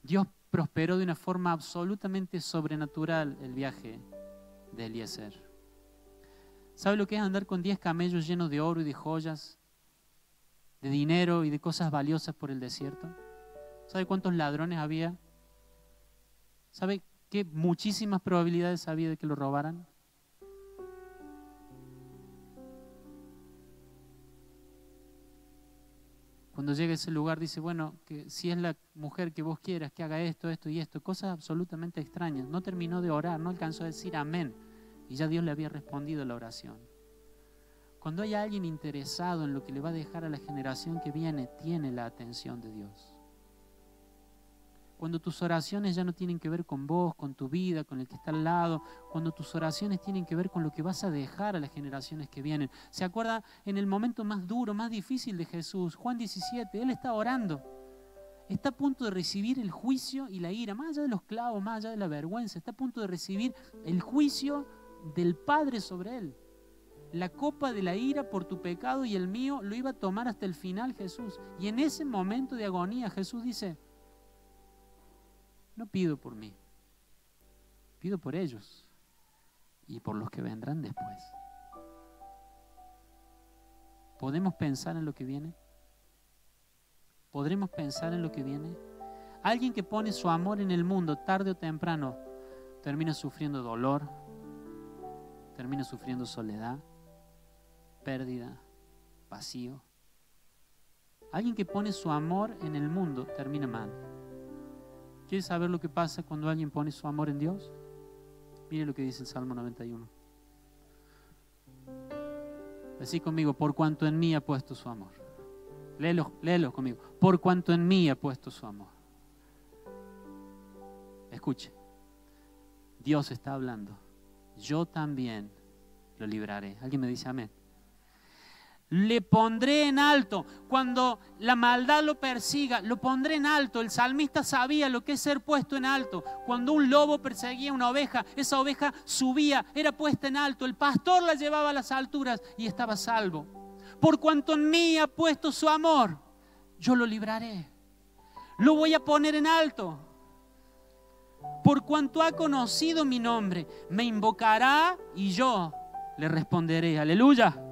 Dios prosperó de una forma absolutamente sobrenatural el viaje de Eliezer. ¿Sabe lo que es andar con 10 camellos llenos de oro y de joyas, de dinero y de cosas valiosas por el desierto? ¿Sabe cuántos ladrones había? ¿Sabe qué muchísimas probabilidades había de que lo robaran? Cuando llega a ese lugar dice, bueno, que si es la mujer que vos quieras que haga esto, esto y esto, cosas absolutamente extrañas. No terminó de orar, no alcanzó a decir amén. Y ya Dios le había respondido la oración. Cuando hay alguien interesado en lo que le va a dejar a la generación que viene, tiene la atención de Dios. Cuando tus oraciones ya no tienen que ver con vos, con tu vida, con el que está al lado, cuando tus oraciones tienen que ver con lo que vas a dejar a las generaciones que vienen. ¿Se acuerda en el momento más duro, más difícil de Jesús? Juan 17, Él está orando. Está a punto de recibir el juicio y la ira, más allá de los clavos, más allá de la vergüenza. Está a punto de recibir el juicio del Padre sobre Él. La copa de la ira por tu pecado y el mío lo iba a tomar hasta el final Jesús. Y en ese momento de agonía Jesús dice, no pido por mí, pido por ellos y por los que vendrán después. ¿Podemos pensar en lo que viene? ¿Podremos pensar en lo que viene? Alguien que pone su amor en el mundo, tarde o temprano, termina sufriendo dolor, termina sufriendo soledad, pérdida, vacío. Alguien que pone su amor en el mundo termina mal. ¿Quieres saber lo que pasa cuando alguien pone su amor en Dios? Mire lo que dice el Salmo 91. Decí conmigo, por cuanto en mí ha puesto su amor. Léelo conmigo. Por cuanto en mí ha puesto su amor. Escuche. Dios está hablando. Yo también lo libraré. ¿Alguien me dice amén? Le pondré en alto. Cuando la maldad lo persiga, lo pondré en alto. El salmista sabía lo que es ser puesto en alto. Cuando un lobo perseguía una oveja, esa oveja subía, era puesta en alto. El pastor la llevaba a las alturas y estaba salvo. Por cuanto en mí ha puesto su amor, yo lo libraré. Lo voy a poner en alto. Por cuanto ha conocido mi nombre, me invocará y yo le responderé. Aleluya.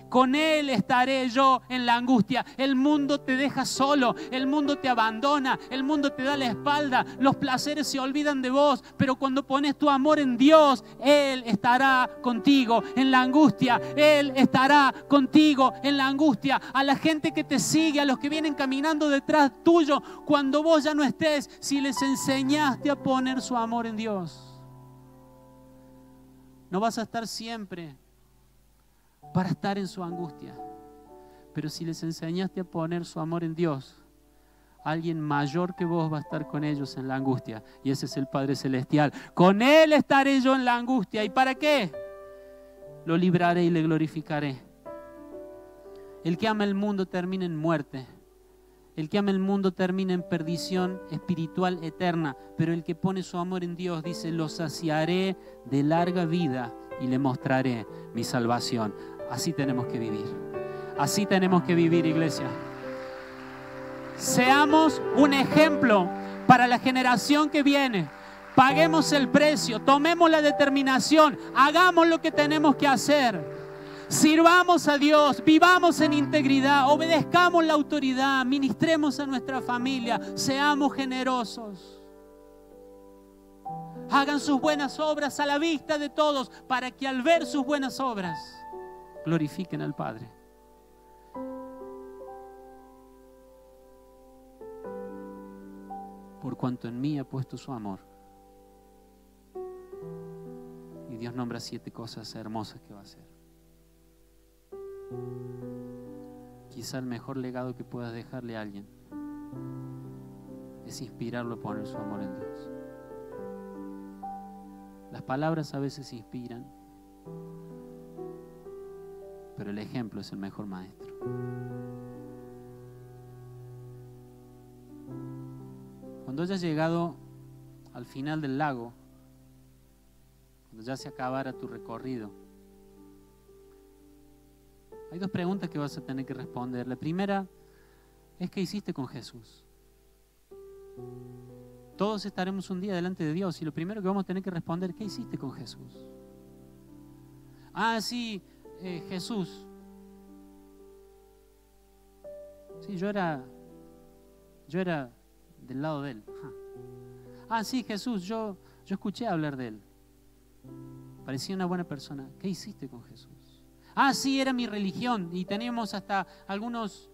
Con Él estaré yo en la angustia. El mundo te deja solo, el mundo te abandona, el mundo te da la espalda, los placeres se olvidan de vos, pero cuando pones tu amor en Dios, Él estará contigo en la angustia. Él estará contigo en la angustia. A la gente que te sigue, a los que vienen caminando detrás tuyo, cuando vos ya no estés, si les enseñaste a poner su amor en Dios, no vas a estar siempre para estar en su angustia. Pero si les enseñaste a poner su amor en Dios, alguien mayor que vos va a estar con ellos en la angustia. Y ese es el Padre Celestial. Con Él estaré yo en la angustia. ¿Y para qué? Lo libraré y le glorificaré. El que ama el mundo termina en muerte. El que ama el mundo termina en perdición espiritual eterna. Pero el que pone su amor en Dios dice, lo saciaré de larga vida y le mostraré mi salvación. Así tenemos que vivir. Así tenemos que vivir, iglesia. Seamos un ejemplo para la generación que viene. Paguemos el precio, tomemos la determinación, hagamos lo que tenemos que hacer. Sirvamos a Dios, vivamos en integridad, obedezcamos la autoridad, ministremos a nuestra familia, seamos generosos. Hagan sus buenas obras a la vista de todos, para que al ver sus buenas obras glorifiquen al Padre. Por cuanto en mí ha puesto su amor. Y Dios nombra 7 cosas hermosas que va a hacer. Quizá el mejor legado que puedas dejarle a alguien es inspirarlo a poner su amor en Dios. Las palabras a veces inspiran, pero el ejemplo es el mejor maestro. Cuando hayas llegado al final del lago, cuando ya se acabara tu recorrido, hay dos preguntas que vas a tener que responder. La primera es: ¿qué hiciste con Jesús? Todos estaremos un día delante de Dios y lo primero que vamos a tener que responder: ¿qué hiciste con Jesús? Sí, Jesús. Sí, yo era del lado de Él. Sí, Jesús, yo escuché hablar de Él. Parecía una buena persona. ¿Qué hiciste con Jesús? Sí, era mi religión y teníamos hasta algunos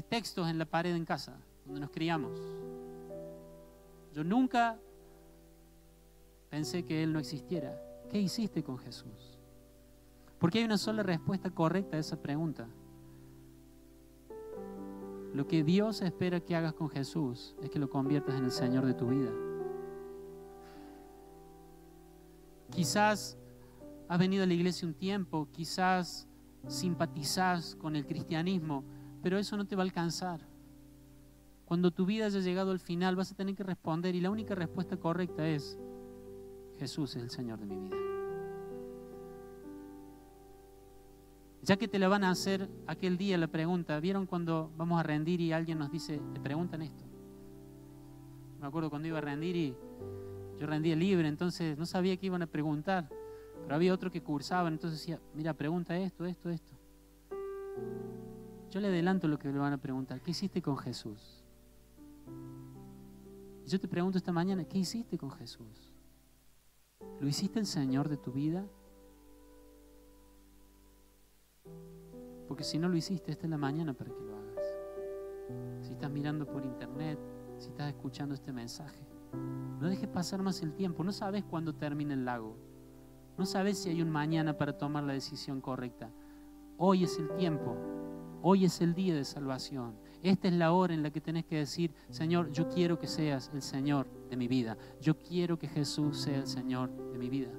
textos en la pared en casa donde nos criamos. Yo nunca pensé que Él no existiera. ¿Qué hiciste con Jesús? Porque hay una sola respuesta correcta a esa pregunta. Lo que Dios espera que hagas con Jesús es que lo conviertas en el Señor de tu vida. Quizás has venido a la iglesia un tiempo, quizás simpatizás con el cristianismo, pero eso no te va a alcanzar. Cuando tu vida haya llegado al final vas a tener que responder y la única respuesta correcta es: Jesús es el Señor de mi vida. Ya que te la van a hacer aquel día la pregunta, ¿vieron cuando vamos a rendir y alguien nos dice, te preguntan esto? Me acuerdo cuando iba a rendir y yo rendía libre, entonces no sabía qué iban a preguntar, pero había otro que cursaban, entonces decía, mira, pregunta esto. Yo le adelanto lo que le van a preguntar: ¿qué hiciste con Jesús? Y yo te pregunto esta mañana: ¿qué hiciste con Jesús? ¿Lo hiciste el Señor de tu vida? Porque si no lo hiciste, esta es la mañana para que lo hagas. Si estás mirando por internet, si estás escuchando este mensaje, no dejes pasar más el tiempo. No sabes cuándo termina el lago. No sabes si hay un mañana para tomar la decisión correcta. Hoy es el tiempo. Hoy es el día de salvación. Esta es la hora en la que tenés que decir: Señor, yo quiero que seas el Señor de mi vida. Yo quiero que Jesús sea el Señor de mi vida.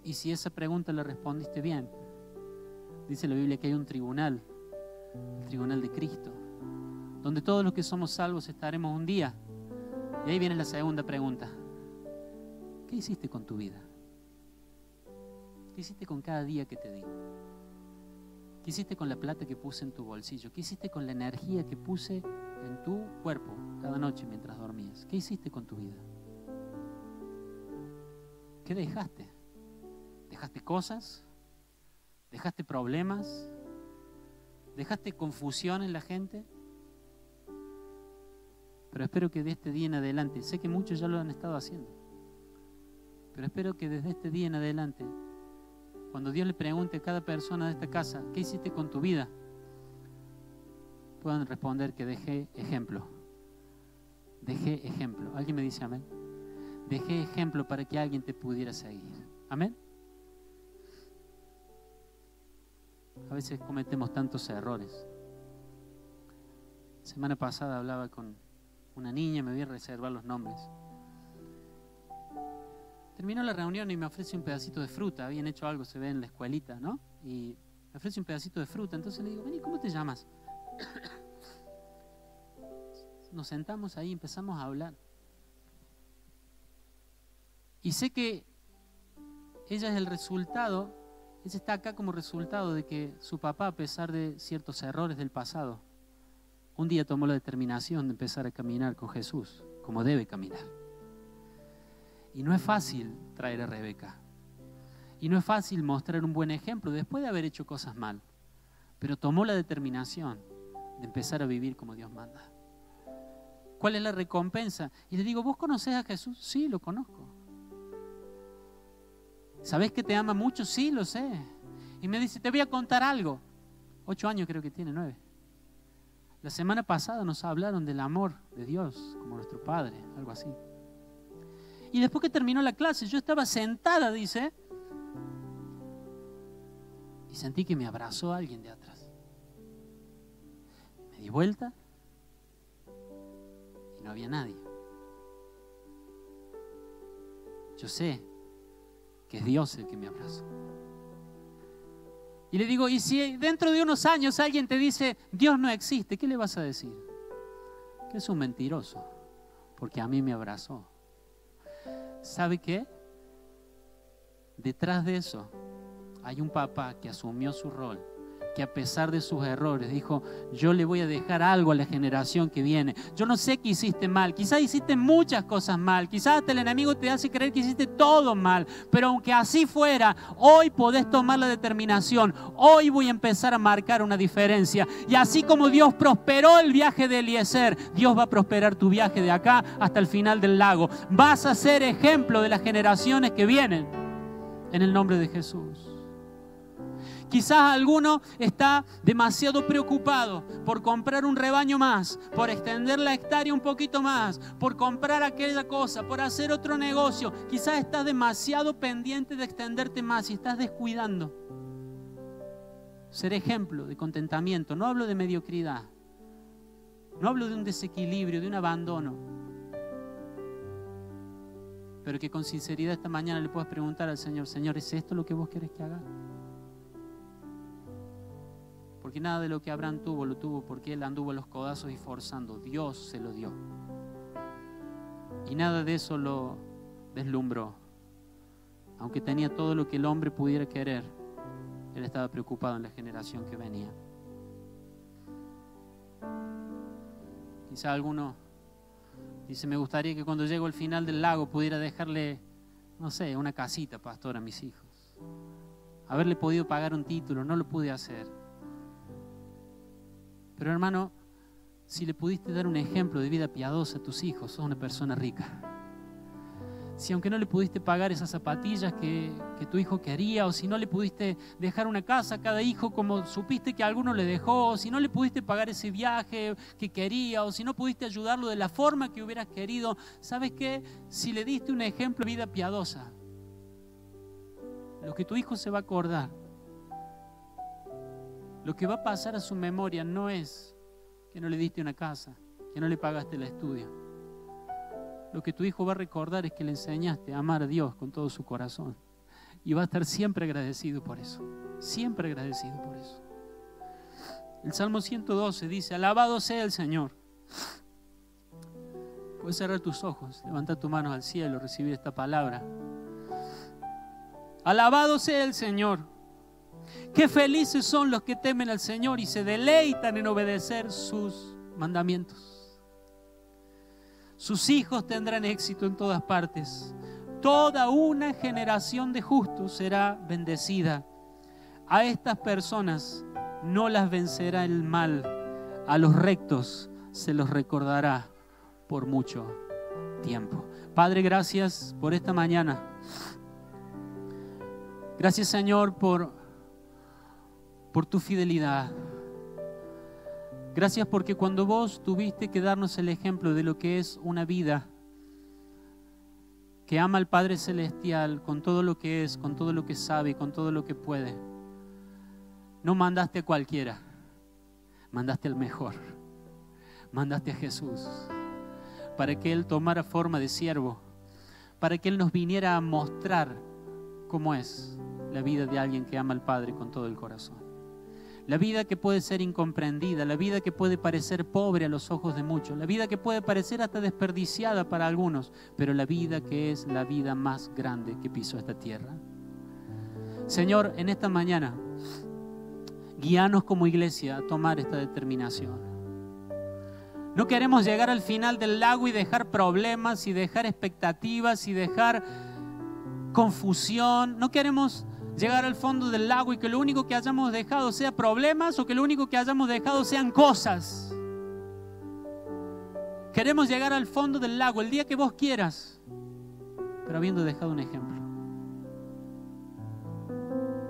Y si esa pregunta la respondiste bien, dice la Biblia que hay un tribunal, el tribunal de Cristo, donde todos los que somos salvos estaremos un día. Y ahí viene la segunda pregunta: ¿qué hiciste con tu vida? ¿Qué hiciste con cada día que te di? ¿Qué hiciste con la plata que puse en tu bolsillo? ¿Qué hiciste con la energía que puse en tu cuerpo cada noche mientras dormías? ¿Qué hiciste con tu vida? ¿Qué dejaste? ¿Dejaste cosas? ¿Dejaste problemas? ¿Dejaste confusión en la gente? Pero espero que de este día en adelante, sé que muchos ya lo han estado haciendo, pero espero que desde este día en adelante, cuando Dios le pregunte a cada persona de esta casa: ¿qué hiciste con tu vida?, puedan responder que dejé ejemplo. Dejé ejemplo. ¿Alguien me dice amén? Dejé ejemplo para que alguien te pudiera seguir. Amén. A veces cometemos tantos errores. Semana pasada hablaba con una niña, me voy a reservar los nombres. Terminó la reunión y me ofrece un pedacito de fruta. Habían hecho algo, se ve en la escuelita, ¿no? Y me ofrece un pedacito de fruta. Entonces le digo: vení, ¿cómo te llamas? Nos sentamos ahí, empezamos a hablar. Y sé que ella es el resultado, ella está acá como resultado de que su papá, a pesar de ciertos errores del pasado, un día tomó la determinación de empezar a caminar con Jesús como debe caminar. Y no es fácil traer a Rebeca. Y no es fácil mostrar un buen ejemplo después de haber hecho cosas mal. Pero tomó la determinación de empezar a vivir como Dios manda. ¿Cuál es la recompensa? Y le digo: ¿vos conocés a Jesús? Sí, lo conozco. ¿Sabés que te ama mucho? Sí, lo sé. Y me dice: te voy a contar algo. 8 años creo que tiene, 9. La semana pasada nos hablaron del amor de Dios como nuestro Padre, algo así. Y después que terminó la clase, yo estaba sentada, dice, y sentí que me abrazó alguien de atrás. Me di vuelta y no había nadie. Yo sé que es Dios el que me abrazó. Y le digo, y si dentro de unos años alguien te dice, Dios no existe, ¿qué le vas a decir? Que es un mentiroso, porque a mí me abrazó. ¿Sabe qué? Detrás de eso hay un papá que asumió su rol, que a pesar de sus errores dijo, yo le voy a dejar algo a la generación que viene. Yo no sé qué hiciste mal, quizás hiciste muchas cosas mal, quizás hasta el enemigo te hace creer que hiciste todo mal, pero aunque así fuera, hoy podés tomar la determinación, hoy voy a empezar a marcar una diferencia. Y así como Dios prosperó el viaje de Eliezer, Dios va a prosperar tu viaje de acá hasta el final del lago. Vas a ser ejemplo de las generaciones que vienen, en el nombre de Jesús. Quizás alguno está demasiado preocupado por comprar un rebaño más, por extender la hectárea un poquito más, por comprar aquella cosa, por hacer otro negocio. Quizás estás demasiado pendiente de extenderte más y estás descuidando ser ejemplo de contentamiento. No hablo de mediocridad, no hablo de un desequilibrio, de un abandono, pero que con sinceridad esta mañana le puedas preguntar al Señor, Señor, ¿es esto lo que vos querés que haga? Porque nada de lo que Abraham tuvo, lo tuvo porque él anduvo a los codazos y forzando. Dios se lo dio. Y nada de eso lo deslumbró. Aunque tenía todo lo que el hombre pudiera querer, él estaba preocupado en la generación que venía. Quizá alguno dice, me gustaría que cuando llego al final del lago pudiera dejarle, no sé, una casita, pastor, a mis hijos. Haberle podido pagar un título, no lo pude hacer. Pero hermano, si le pudiste dar un ejemplo de vida piadosa a tus hijos, sos una persona rica. Si aunque no le pudiste pagar esas zapatillas que tu hijo quería, o si no le pudiste dejar una casa a cada hijo como supiste que alguno le dejó, o si no le pudiste pagar ese viaje que quería, o si no pudiste ayudarlo de la forma que hubieras querido, ¿sabes qué? Si le diste un ejemplo de vida piadosa, lo que tu hijo se va a acordar, lo que va a pasar a su memoria no es que no le diste una casa, que no le pagaste el estudio. Lo que tu hijo va a recordar es que le enseñaste a amar a Dios con todo su corazón. Y va a estar siempre agradecido por eso. Siempre agradecido por eso. El Salmo 112 dice, alabado sea el Señor. Puedes cerrar tus ojos, levantar tus manos al cielo, recibir esta palabra. Alabado sea el Señor. Qué felices son los que temen al Señor y se deleitan en obedecer sus mandamientos. Sus hijos tendrán éxito en todas partes. Toda una generación de justos será bendecida. A estas personas no las vencerá el mal. A los rectos se los recordará por mucho tiempo. Padre, gracias por esta mañana. Gracias, Señor, por tu fidelidad. Gracias porque cuando vos tuviste que darnos el ejemplo de lo que es una vida que ama al Padre Celestial con todo lo que es, con todo lo que sabe y con todo lo que puede, no mandaste a cualquiera, mandaste al mejor, mandaste a Jesús para que Él tomara forma de siervo, para que Él nos viniera a mostrar cómo es la vida de alguien que ama al Padre con todo el corazón. La vida que puede ser incomprendida, la vida que puede parecer pobre a los ojos de muchos, la vida que puede parecer hasta desperdiciada para algunos, pero la vida que es la vida más grande que pisó esta tierra. Señor, en esta mañana, guíanos como iglesia a tomar esta determinación. No queremos llegar al final del lago y dejar problemas y dejar expectativas y dejar confusión. No queremos llegar al fondo del lago y que lo único que hayamos dejado sea problemas o que lo único que hayamos dejado sean cosas. Queremos llegar al fondo del lago el día que vos quieras, pero habiendo dejado un ejemplo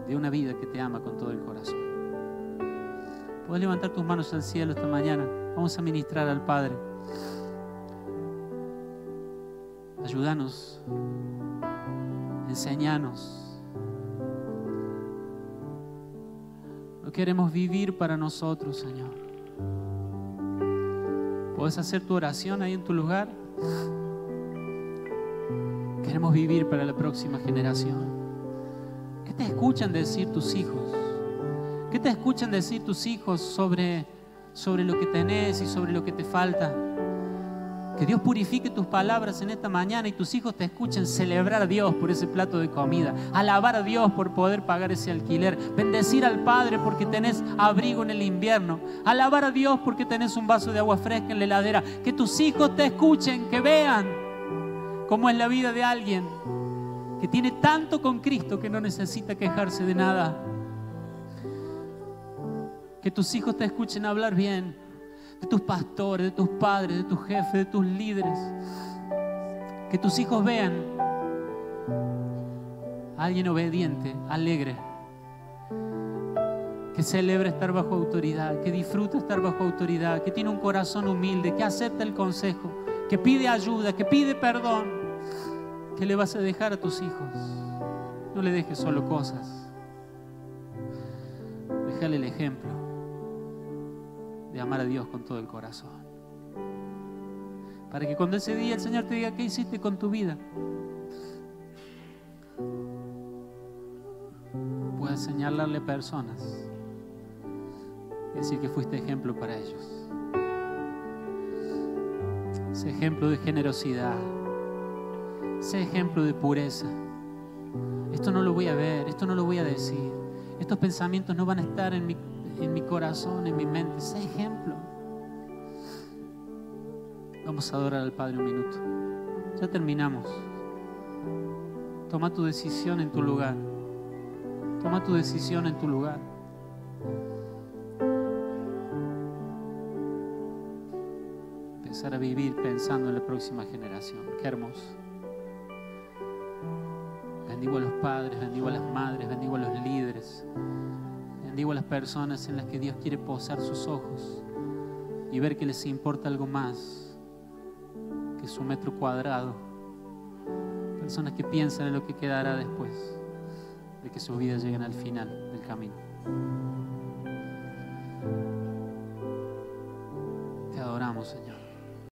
de una vida que te ama con todo el corazón. Puedes levantar tus manos al cielo esta mañana. Vamos a ministrar al Padre. Ayúdanos, enséñanos. No queremos vivir para nosotros, Señor. ¿Puedes hacer tu oración ahí en tu lugar? Queremos vivir para la próxima generación. ¿Qué te escuchan decir tus hijos? ¿Qué te escuchan decir tus hijos sobre lo que tenés y sobre lo que te falta? Que Dios purifique tus palabras en esta mañana y tus hijos te escuchen celebrar a Dios por ese plato de comida, alabar a Dios por poder pagar ese alquiler, bendecir al Padre porque tenés abrigo en el invierno, alabar a Dios porque tenés un vaso de agua fresca en la heladera. Que tus hijos te escuchen, que vean cómo es la vida de alguien que tiene tanto con Cristo que no necesita quejarse de nada. Que tus hijos te escuchen hablar bien de tus pastores, de tus padres, de tus jefes, de tus líderes. Que tus hijos vean a alguien obediente, alegre, que celebra estar bajo autoridad, que disfruta estar bajo autoridad, que tiene un corazón humilde, que acepta el consejo, que pide ayuda, que pide perdón. ¿Qué le vas a dejar a tus hijos? No le dejes solo cosas. Déjale el ejemplo de amar a Dios con todo el corazón, para que cuando ese día el Señor te diga: ¿qué hiciste con tu vida?, puedas señalarle a personas y decir que fuiste ejemplo para ellos. Ese ejemplo de generosidad, ese ejemplo de pureza. Esto no lo voy a ver, esto no lo voy a decir, estos pensamientos no van a estar en mi corazón, en mi mente. Ese ejemplo. Vamos a adorar al Padre un minuto. Ya terminamos. Toma tu decisión en tu lugar. Toma tu decisión en tu lugar. Empezar a vivir pensando en la próxima generación. Qué hermoso. Bendigo a los padres, bendigo a las madres, bendigo a los líderes. Bendigo a las personas en las que Dios quiere posar sus ojos y ver que les importa algo más que su metro cuadrado. Personas que piensan en lo que quedará después de que sus vidas lleguen al final del camino. Te adoramos, Señor.